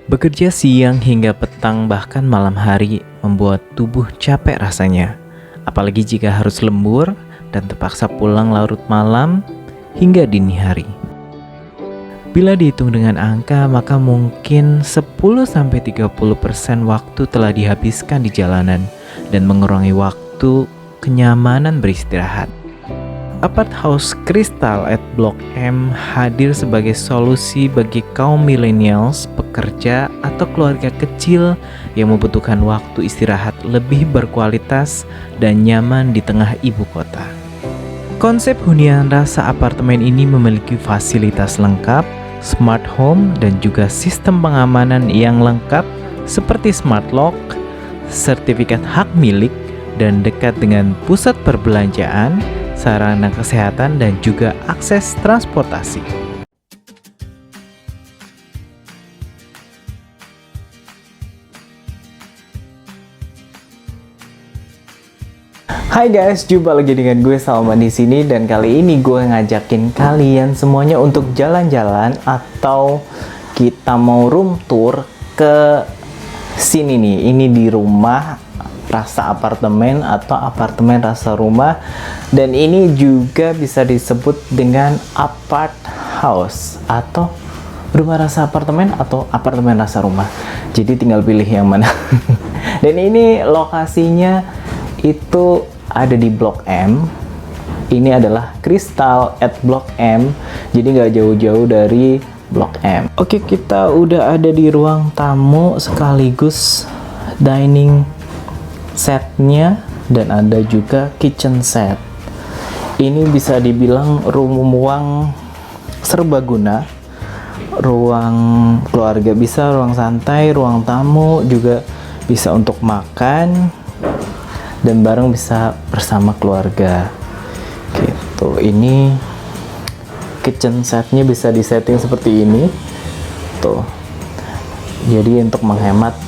Bekerja siang hingga petang bahkan malam hari membuat tubuh capek rasanya. Apalagi jika harus lembur dan terpaksa pulang larut malam hingga dini hari. Bila dihitung dengan angka, maka mungkin 10-30% waktu telah dihabiskan di jalanan dan mengurangi waktu kenyamanan beristirahat. Apart House Crystal at Blok M hadir sebagai solusi bagi kaum millennials, pekerja, atau keluarga kecil yang membutuhkan waktu istirahat lebih berkualitas dan nyaman di tengah ibu kota. Konsep hunian rasa apartemen ini memiliki fasilitas lengkap, smart home, dan juga sistem pengamanan yang lengkap seperti smart lock, sertifikat hak milik, dan dekat dengan pusat perbelanjaan, sarana kesehatan, dan juga akses transportasi. Hai guys, jumpa lagi dengan gue Salman di sini, dan kali ini gue ngajakin kalian semuanya untuk jalan-jalan atau kita mau room tour ke sini nih. Ini di rumah rasa apartemen atau apartemen rasa rumah, dan ini juga bisa disebut dengan apart house atau rumah rasa apartemen atau apartemen rasa rumah. Jadi tinggal pilih yang mana. Dan ini lokasinya itu ada di Blok M. Ini adalah Crystal at Blok M, jadi nggak jauh-jauh dari Blok M. Oke, kita udah ada di ruang tamu sekaligus dining setnya, dan ada juga kitchen set. Ini bisa dibilang ruang serbaguna, ruang keluarga bisa, ruang santai, ruang tamu juga bisa untuk makan dan bareng bisa bersama keluarga gitu. Ini kitchen setnya bisa disetting seperti ini tuh, jadi untuk menghemat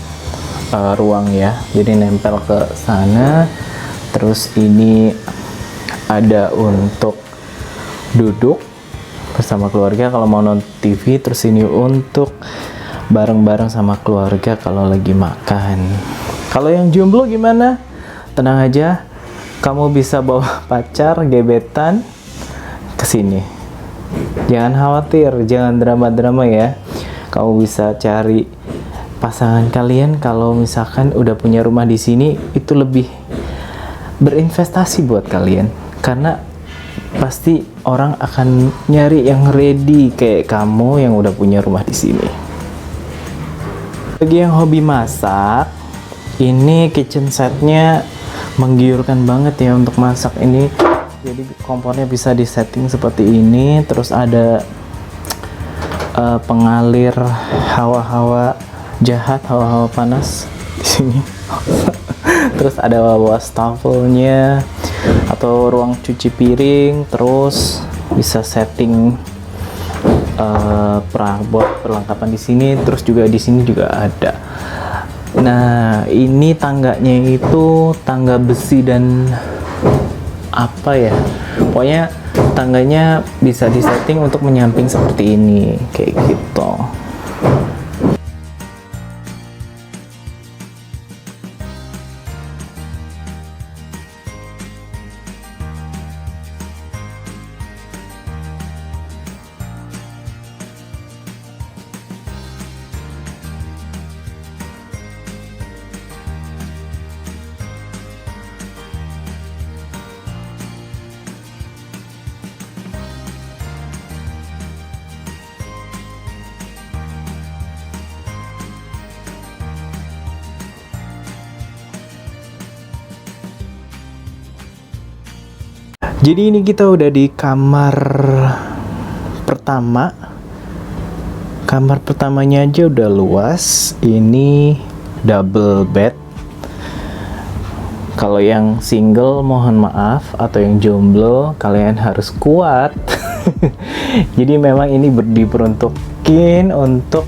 ruang ya, jadi nempel ke sana. Terus ini ada untuk duduk bersama keluarga kalau mau nonton TV. Terus ini untuk bareng-bareng sama keluarga kalau lagi makan. Kalau yang jomblo gimana? Tenang aja, kamu bisa bawa pacar, gebetan ke sini. Jangan khawatir, jangan drama-drama ya. Kamu bisa cari pasangan kalian kalau misalkan udah punya rumah di sini, itu lebih berinvestasi buat kalian, karena pasti orang akan nyari yang ready kayak kamu yang udah punya rumah di sini. Bagi yang hobi masak, ini kitchen setnya menggiurkan banget ya untuk masak ini. Jadi kompornya bisa disetting seperti ini. Terus ada pengalir hawa-hawa jahat, hawa-hawa panas di sini. Terus ada wastafelnya atau ruang cuci piring. Terus bisa setting perabot perlengkapan di sini. Terus juga di sini juga ada. Nah, ini tangganya itu tangga besi dan apa ya? Pokoknya tangganya bisa disetting untuk menyamping seperti ini, kayak gitu. Jadi ini kita udah di kamar pertama. Kamar pertamanya aja udah luas. Ini double bed. Kalau yang single mohon maaf, atau yang jomblo kalian harus kuat. Jadi memang ini diperuntukin untuk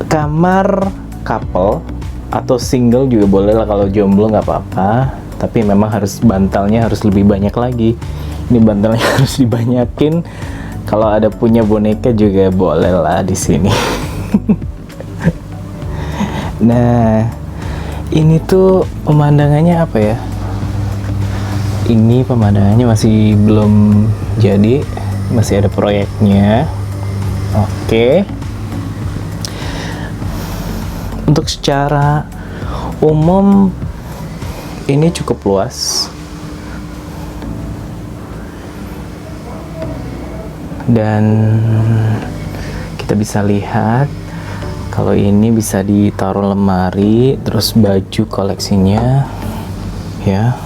kamar couple, atau single juga boleh lah, kalau jomblo nggak apa-apa. Tapi memang harus bantalnya harus lebih banyak lagi. Ini bantalnya harus dibanyakin. Kalau ada punya boneka juga boleh lah di sini. Nah, ini tuh pemandangannya apa ya? Ini pemandangannya masih belum jadi, masih ada proyeknya. Oke. Untuk secara umum ini cukup luas. Dan kita bisa lihat kalau ini bisa ditaruh lemari, terus baju koleksinya ya.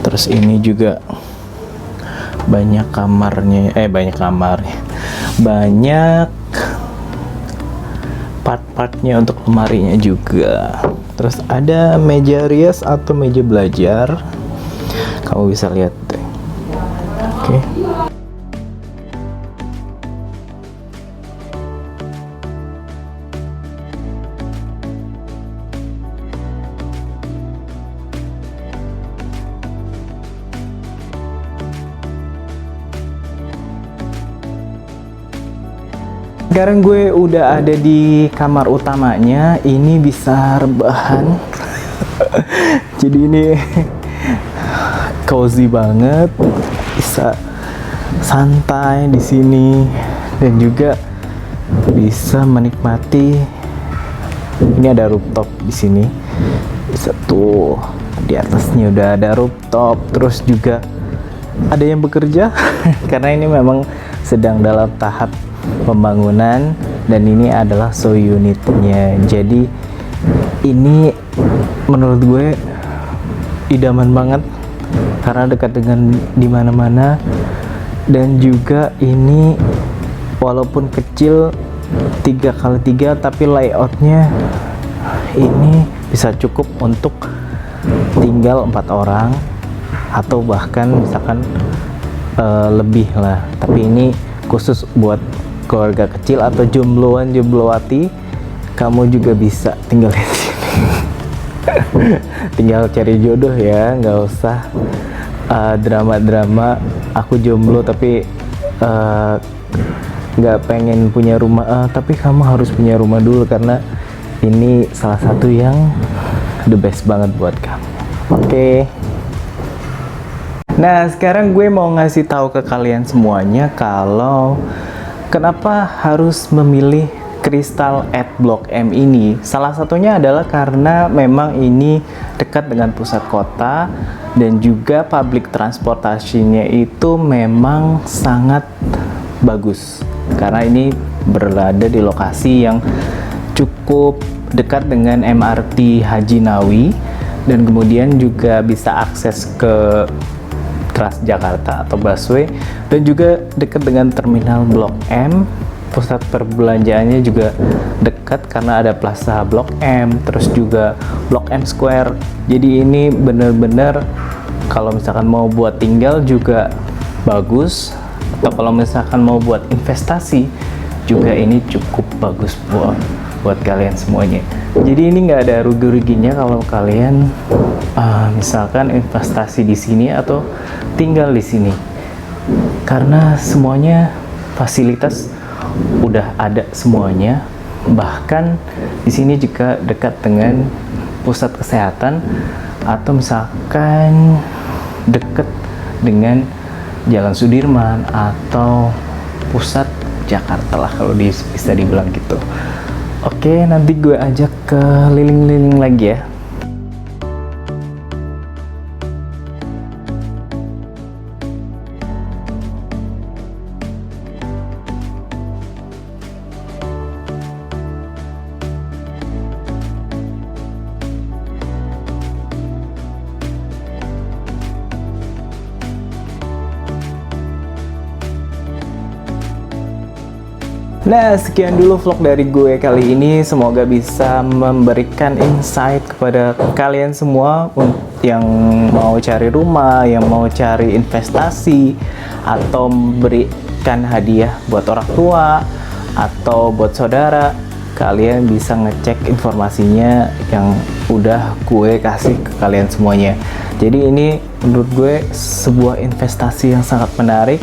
Terus ini juga banyak kamarnya, banyak part-partnya untuk lemarinya juga. Terus ada meja rias atau meja belajar, kamu bisa lihat deh. Oke. Sekarang gue udah ada di kamar utamanya. Ini bisa rebahan. Jadi ini cozy banget, bisa santai di sini dan juga bisa menikmati. Ini ada rooftop di sini. Bisa tuh di atasnya udah ada rooftop, terus juga ada yang bekerja karena ini memang sedang dalam tahap pembangunan dan ini adalah show unitnya. Jadi ini menurut gue idaman banget karena dekat dengan dimana-mana, dan juga ini walaupun kecil 3x3 tapi layoutnya ini bisa cukup untuk tinggal 4 orang atau bahkan misalkan lebih lah. Tapi ini khusus buat keluarga kecil atau jombloan jomblowati, kamu juga bisa tinggal di sini. Tinggal cari jodoh ya, nggak usah drama-drama aku jomblo tapi nggak pengen punya rumah. Tapi kamu harus punya rumah dulu karena ini salah satu yang the best banget buat kamu. Oke. Nah, sekarang gue mau ngasih tahu ke kalian semuanya kalau kenapa harus memilih Crystal at Blok M ini. Salah satunya adalah karena memang ini dekat dengan pusat kota dan juga public transportasinya itu memang sangat bagus. Karena ini berada di lokasi yang cukup dekat dengan MRT Haji Nawi dan kemudian juga bisa akses ke Transjakarta atau busway, dan juga dekat dengan terminal Blok M. Pusat perbelanjaannya juga dekat karena ada Plaza Blok M, terus juga Blok M Square. Jadi ini bener-bener kalau misalkan mau buat tinggal juga bagus, atau kalau misalkan mau buat investasi juga ini cukup bagus buat kalian semuanya. Jadi ini nggak ada rugi-ruginya kalau kalian misalkan investasi di sini atau tinggal di sini, karena semuanya fasilitas udah ada semuanya. Bahkan di sini juga dekat dengan pusat kesehatan atau misalkan dekat dengan Jalan Sudirman atau pusat Jakarta lah kalau bisa dibilang gitu. Oke, nanti gue ajak ke liling-liling lagi ya. Nah, sekian dulu vlog dari gue kali ini. Semoga bisa memberikan insight kepada kalian semua yang mau cari rumah, yang mau cari investasi, atau memberikan hadiah buat orang tua atau buat saudara. Kalian bisa ngecek informasinya yang udah gue kasih ke kalian semuanya. Jadi ini menurut gue sebuah investasi yang sangat menarik,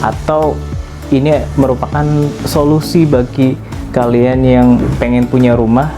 atau ini merupakan solusi bagi kalian yang pengen punya rumah